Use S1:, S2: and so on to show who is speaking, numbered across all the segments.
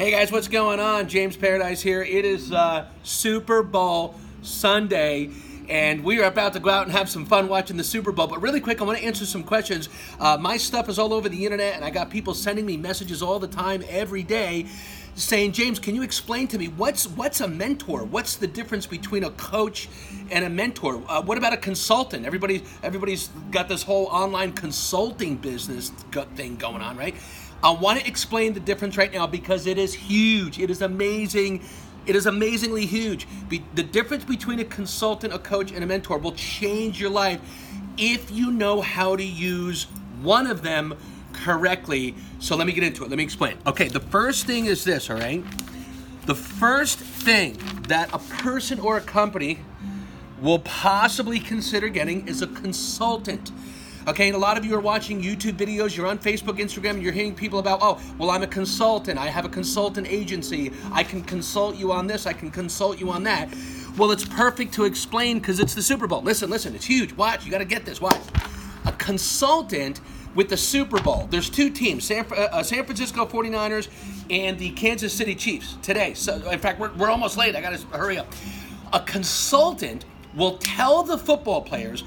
S1: Hey guys, what's going on? James Paradise here. It is Super Bowl Sunday, and we are about to go out and have some fun watching the Super Bowl. But really quick, I want to answer some questions. My stuff is all over the internet, and I got people sending me messages all the time, every day, saying, James, can you explain to me what's a mentor? What's the difference between a coach and a mentor? What about a consultant? Everybody's got this whole online consulting business thing going on, right? I want to explain the difference right now because it is huge. It is amazing. It is amazingly huge. The difference between a consultant, a coach, and a mentor will change your life if you know how to use one of them correctly. So let me get into it. Let me explain. Okay, the first thing is this, all right? The first thing that a person or a company will possibly consider getting is a consultant. Okay, and a lot of you are watching YouTube videos, you're on Facebook, Instagram, and you're hearing people about, oh, well, I'm a consultant, I have a consultant agency, I can consult you on this, I can consult you on that. Well, it's perfect to explain because it's the Super Bowl. Listen, it's huge. Watch, you got to get this. Watch. A consultant with the Super Bowl. There's two teams, San Francisco 49ers and the Kansas City Chiefs today. So, in fact, we're almost late. I got to hurry up. A consultant will tell the football players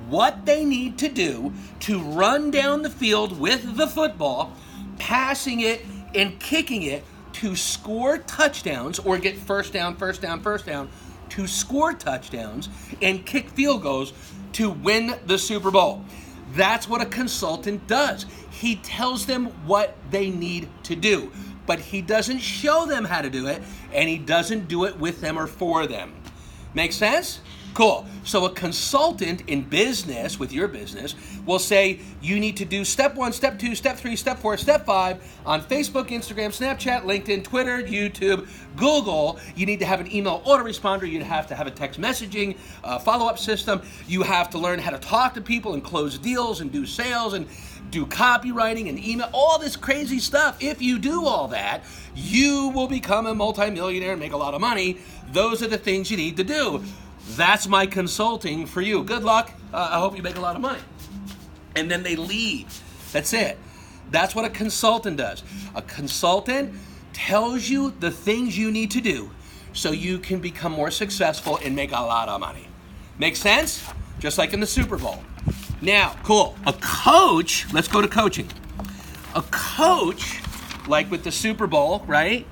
S1: what they need to do to run down the field with the football, passing it and kicking it to score touchdowns or get first down, to score touchdowns and kick field goals to win the Super Bowl. That's what a consultant does. He tells them what they need to do, but he doesn't show them how to do it, and he doesn't do it with them or for them. Make sense? Cool. So a consultant in business, with your business, will say you need to do step 1, step 2, step 3, step 4, step 5 on Facebook, Instagram, Snapchat, LinkedIn, Twitter, YouTube, Google. You need to have an email autoresponder. You have to have a text messaging follow-up system. You have to learn how to talk to people and close deals and do sales and do copywriting and email, all this crazy stuff. If you do all that, you will become a multimillionaire and make a lot of money. Those are the things you need to do. That's my consulting for you. Good luck. I hope you make a lot of money. And then they leave. That's it. That's what a consultant does. A consultant tells you the things you need to do so you can become more successful and make a lot of money. Make sense? Just like in the Super Bowl. Now, cool. A coach, let's go to coaching. A coach, like with the Super Bowl, right?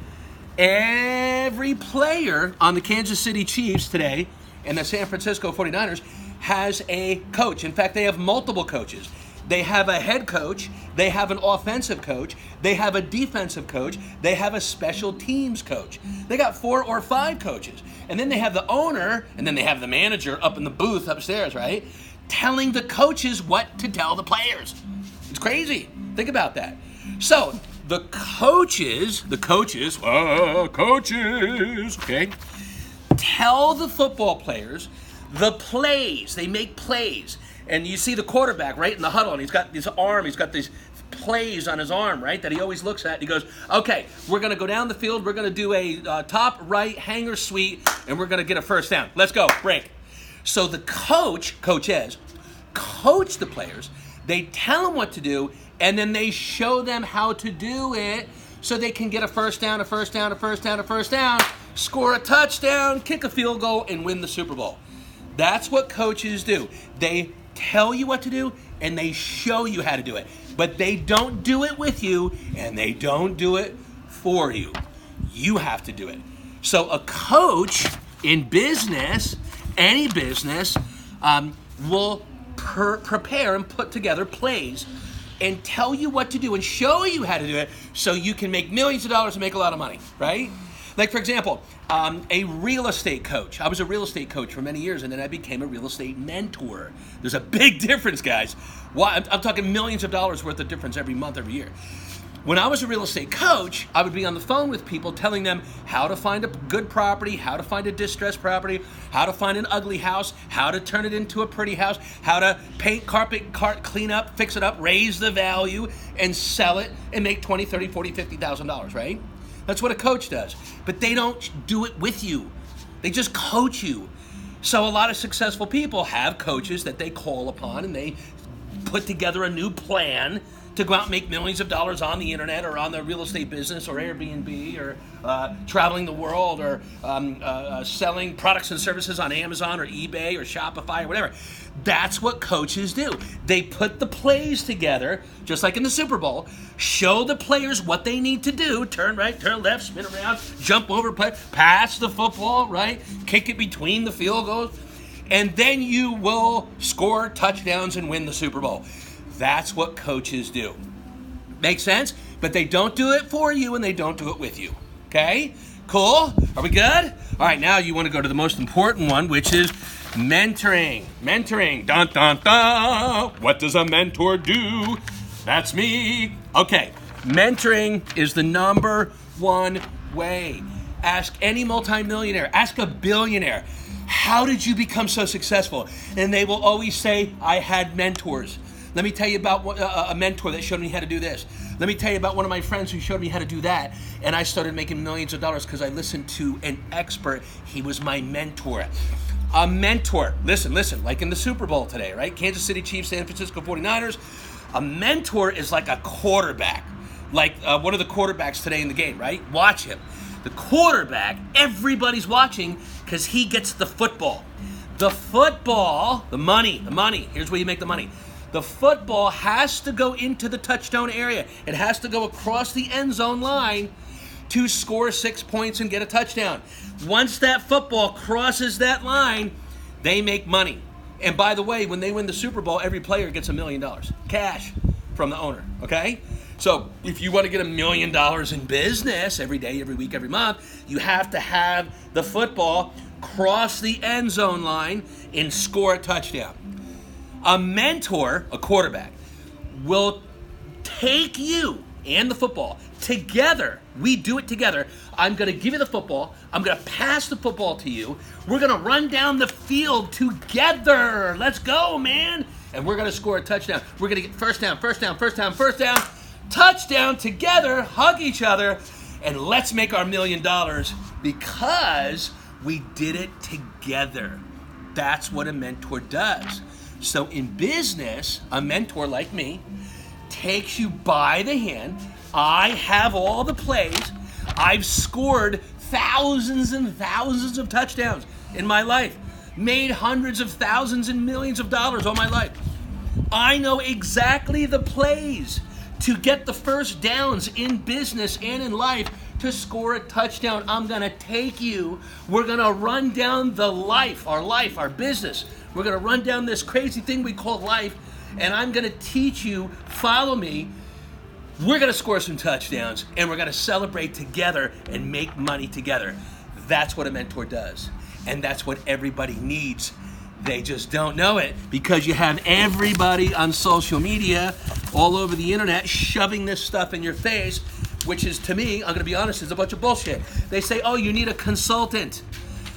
S1: Every player on the Kansas City Chiefs today and the San Francisco 49ers has a coach. In fact, they have multiple coaches. They have a head coach, they have an offensive coach, they have a defensive coach, they have a special teams coach. They got 4 or 5 coaches. And then they have the owner, and then they have the manager up in the booth upstairs, right? Telling the coaches what to tell the players. It's crazy. Think about that. So, the coaches, okay, tell the football players the plays. They make plays. And you see the quarterback, right, in the huddle, and he's got his arm, he's got these plays on his arm, right, that he always looks at. And he goes, okay, we're going to go down the field, we're going to do a top right hanger sweep, and we're going to get a first down. Let's go, break. So the coaches, coach the players. They tell them what to do, and then they show them how to do it so they can get a first down, score a touchdown, kick a field goal, and win the Super Bowl. That's what coaches do. They tell you what to do, and they show you how to do it. But they don't do it with you, and they don't do it for you. You have to do it. So a coach in business, any business, will prepare and put together plays and tell you what to do and show you how to do it so you can make millions of dollars and make a lot of money, right? Like, for example, a real estate coach. I was a real estate coach for many years, and then I became a real estate mentor. There's a big difference, guys. I'm talking millions of dollars worth of difference every month, every year. When I was a real estate coach, I would be on the phone with people telling them how to find a good property, how to find a distressed property, how to find an ugly house, how to turn it into a pretty house, how to paint, carpet, clean up, fix it up, raise the value, and sell it and make $20,000, $30,000, $40,000, $50,000, right? That's what a coach does. But they don't do it with you. They just coach you. So a lot of successful people have coaches that they call upon, and they put together a new plan to go out and make millions of dollars on the internet or on the real estate business or Airbnb or traveling the world or selling products and services on Amazon or eBay or Shopify or whatever. That's what coaches do. They put the plays together, just like in the Super Bowl, show the players what they need to do, turn right, turn left, spin around, jump over, pass the football, right, kick it between the field goals, and then you will score touchdowns and win the Super Bowl. That's what coaches do. Make sense? But they don't do it for you and they don't do it with you. Okay? Cool? Are we good? All right, now you want to go to the most important one, which is mentoring. Mentoring. Dun, dun, dun. What does a mentor do? That's me. Okay. Mentoring is the number one way. Ask any multimillionaire. Ask a billionaire. How did you become so successful? And they will always say, I had mentors. Let me tell you about a mentor that showed me how to do this. Let me tell you about one of my friends who showed me how to do that. And I started making millions of dollars because I listened to an expert. He was my mentor. A mentor, listen, like in the Super Bowl today, right? Kansas City Chiefs, San Francisco 49ers. A mentor is like a quarterback, like one of the quarterbacks today in the game, right? Watch him. The quarterback, everybody's watching because he gets the football. The football, the money, here's where you make the money. The football has to go into the touchdown area. It has to go across the end zone line to score 6 points and get a touchdown. Once that football crosses that line, they make money. And by the way, when they win the Super Bowl, every player gets $1 million cash from the owner, okay? So if you want to get $1 million in business every day, every week, every month, you have to have the football cross the end zone line and score a touchdown. A mentor, a quarterback, will take you and the football together. We do it together. I'm going to give you the football. I'm going to pass the football to you. We're going to run down the field together. Let's go, man. And we're going to score a touchdown. We're going to get first down, touchdown together, hug each other, and let's make our $1 million because we did it together. That's what a mentor does. So in business, a mentor like me takes you by the hand. I have all the plays. I've scored thousands and thousands of touchdowns in my life, made hundreds of thousands and millions of dollars all my life. I know exactly the plays to get the first downs in business and in life to score a touchdown. I'm going to take you. We're going to run down our business. We're going to run down this crazy thing we call life, and I'm going to teach you, follow me. We're going to score some touchdowns, and we're going to celebrate together and make money together. That's what a mentor does, and that's what everybody needs. They just don't know it because you have everybody on social media, all over the internet, shoving this stuff in your face, which is, to me, I'm going to be honest, is a bunch of bullshit. They say, oh, you need a consultant.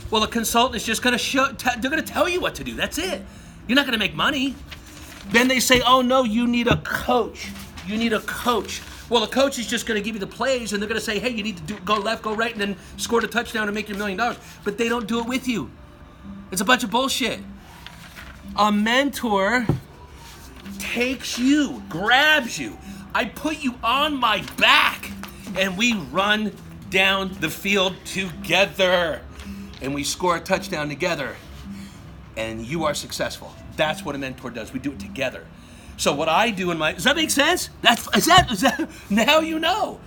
S1: Well, a consultant is just going to they're going to tell you what to do. That's it. You're not going to make money. Then they say, oh, no, you need a coach. You need a coach. Well, a coach is just going to give you the plays, and they're going to say, hey, you need to go left, go right, and then score the touchdown and make your $1 million. But they don't do it with you. It's a bunch of bullshit. A mentor takes you, grabs you. I put you on my back, and we run down the field together. And we score a touchdown together, and you are successful. That's what a mentor does. We do it together. So what I do does that make sense? Is that now you know.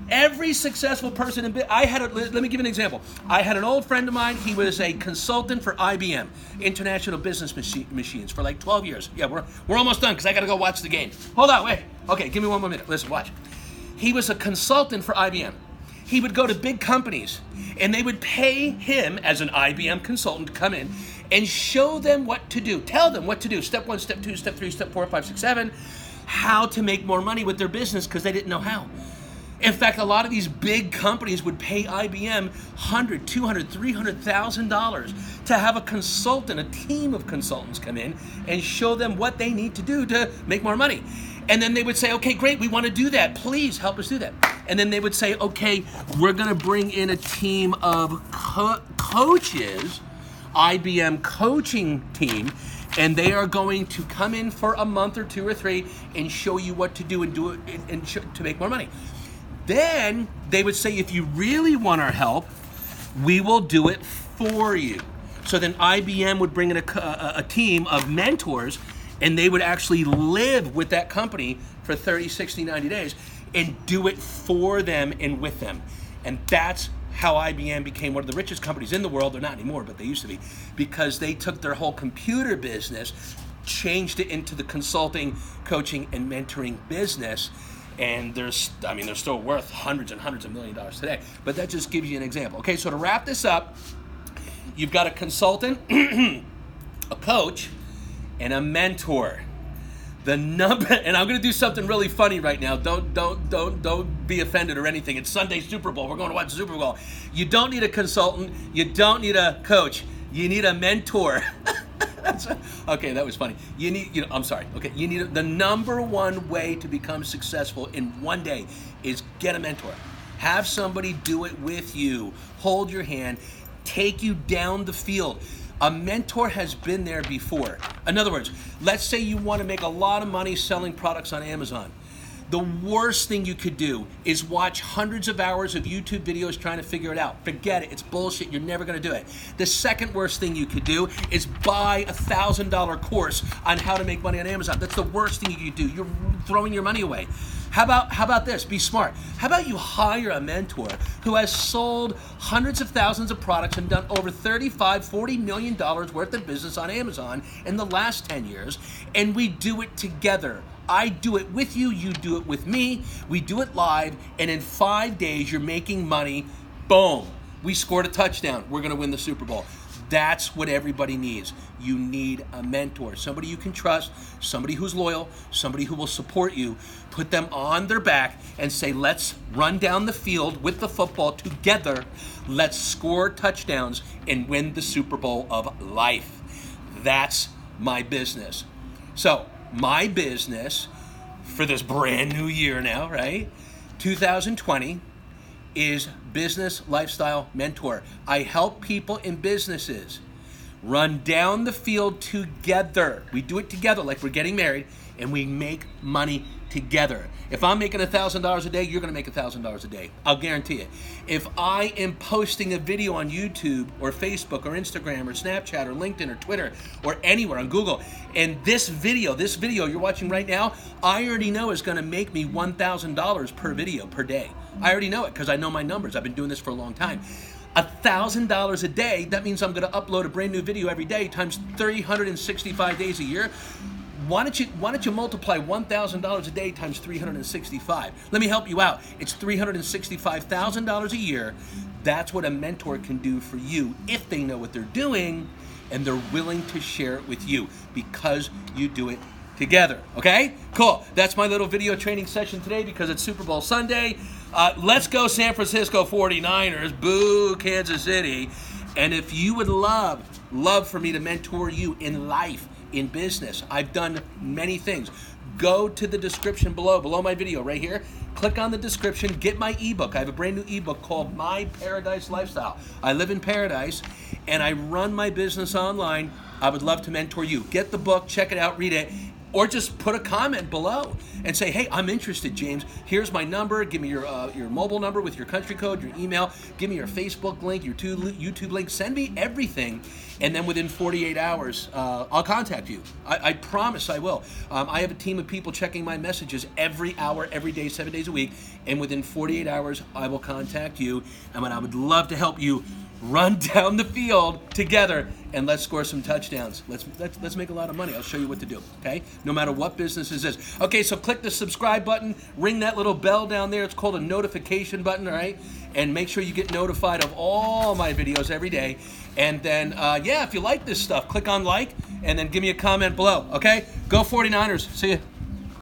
S1: Every successful person let me give you an example. I had an old friend of mine. He was a consultant for IBM, International Business Machines, for like 12 years. Yeah, we're almost done because I got to go watch the game. Hold on, wait. Okay, give me one more minute. Listen, watch. He was a consultant for IBM. He would go to big companies, and they would pay him as an IBM consultant to come in and show them what to do. Tell them what to do. Step 1, step 2, step 3, step 4, 5, 6, 7. How to make more money with their business because they didn't know how. In fact, a lot of these big companies would pay IBM $100,000, $200,000, $300,000 to have a consultant, a team of consultants come in and show them what they need to do to make more money. And then they would say, okay, great, we want to do that. Please help us do that. And then they would say, okay, we're going to bring in a team of coaches, IBM coaching team, and they are going to come in for a month or 2 or 3 and show you what to do and do it to make more money. Then they would say, if you really want our help, we will do it for you. So then IBM would bring in a team of mentors, and they would actually live with that company for 30, 60, 90 days and do it for them and with them. And that's how IBM became one of the richest companies in the world. They're not anymore, but they used to be, because they took their whole computer business, changed it into the consulting, coaching, and mentoring business. And they're still worth hundreds and hundreds of $millions today. But that just gives you an example. Okay, so to wrap this up, you've got a consultant, a coach, and a mentor. The number, and I'm going to do something really funny right now. Don't be offended or anything. It's Sunday Super Bowl. We're going to watch the Super Bowl. You don't need a consultant. You don't need a coach. You need a mentor. Okay, that was funny. You need the number one way to become successful in one day is get a mentor. Have somebody do it with you. Hold your hand. Take you down the field. A mentor has been there before. In other words, let's say you want to make a lot of money selling products on Amazon. The worst thing you could do is watch hundreds of hours of YouTube videos trying to figure it out. Forget it. It's bullshit. You're never going to do it. The second worst thing you could do is buy a $1,000 course on how to make money on Amazon. That's the worst thing you could do. You're throwing your money away. How about this? Be smart. How about you hire a mentor who has sold hundreds of thousands of products and done over $40 million worth of business on Amazon in the last 10 years, and we do it together. I do it with you, you do it with me, we do it live, and in 5 days you're making money. Boom. We scored a touchdown. We're going to win the Super Bowl. That's what everybody needs. You need a mentor, somebody you can trust, somebody who's loyal, somebody who will support you. Put them on their back and say, let's run down the field with the football together. Let's score touchdowns and win the Super Bowl of life. That's my business. So my business for this brand new year now, right? 2020 is Business Lifestyle Mentor. I help people in businesses run down the field together. We do it together like we're getting married, and we make money together. If I'm making $1,000 a day, you're going to make $1,000 a day. I'll guarantee it. If I am posting a video on YouTube or Facebook or Instagram or Snapchat or LinkedIn or Twitter or anywhere on Google, and this video you're watching right now, I already know is going to make me $1,000 per video per day. I already know it because I know my numbers. I've been doing this for a long time. $1,000 a day, that means I'm going to upload a brand new video every day times 365 days a year. Why don't you multiply $1,000 a day times 365? Let me help you out. It's $365,000 a year. That's what a mentor can do for you if they know what they're doing and they're willing to share it with you because you do it together. Okay? Cool. That's my little video training session today because it's Super Bowl Sunday. Let's go San Francisco 49ers. Boo Kansas City. And if you would love for me to mentor you in life, in business, I've done many things. Go to the description below my video right here. Click on the description, get my ebook. I have a brand new ebook called My Paradise Lifestyle. I live in paradise and I run my business online. I would love to mentor you. Get the book, check it out, read it, or just put a comment below and say, hey, I'm interested, James. Here's my number. Give me your mobile number with your country code, your email. Give me your Facebook link, your YouTube link. Send me everything. And then within 48 hours, I'll contact you. I promise I will. I have a team of people checking my messages every hour, every day, 7 days a week. And within 48 hours, I will contact you. And I would love to help you run down the field together and let's score some touchdowns. Let's make a lot of money. I'll show you what to do, okay? No matter what business this is. Okay, so click the subscribe button, ring that little bell down there. It's called a notification button, all right? And make sure you get notified of all my videos every day. And then, if you like this stuff, click on like and then give me a comment below, okay? Go 49ers. See ya.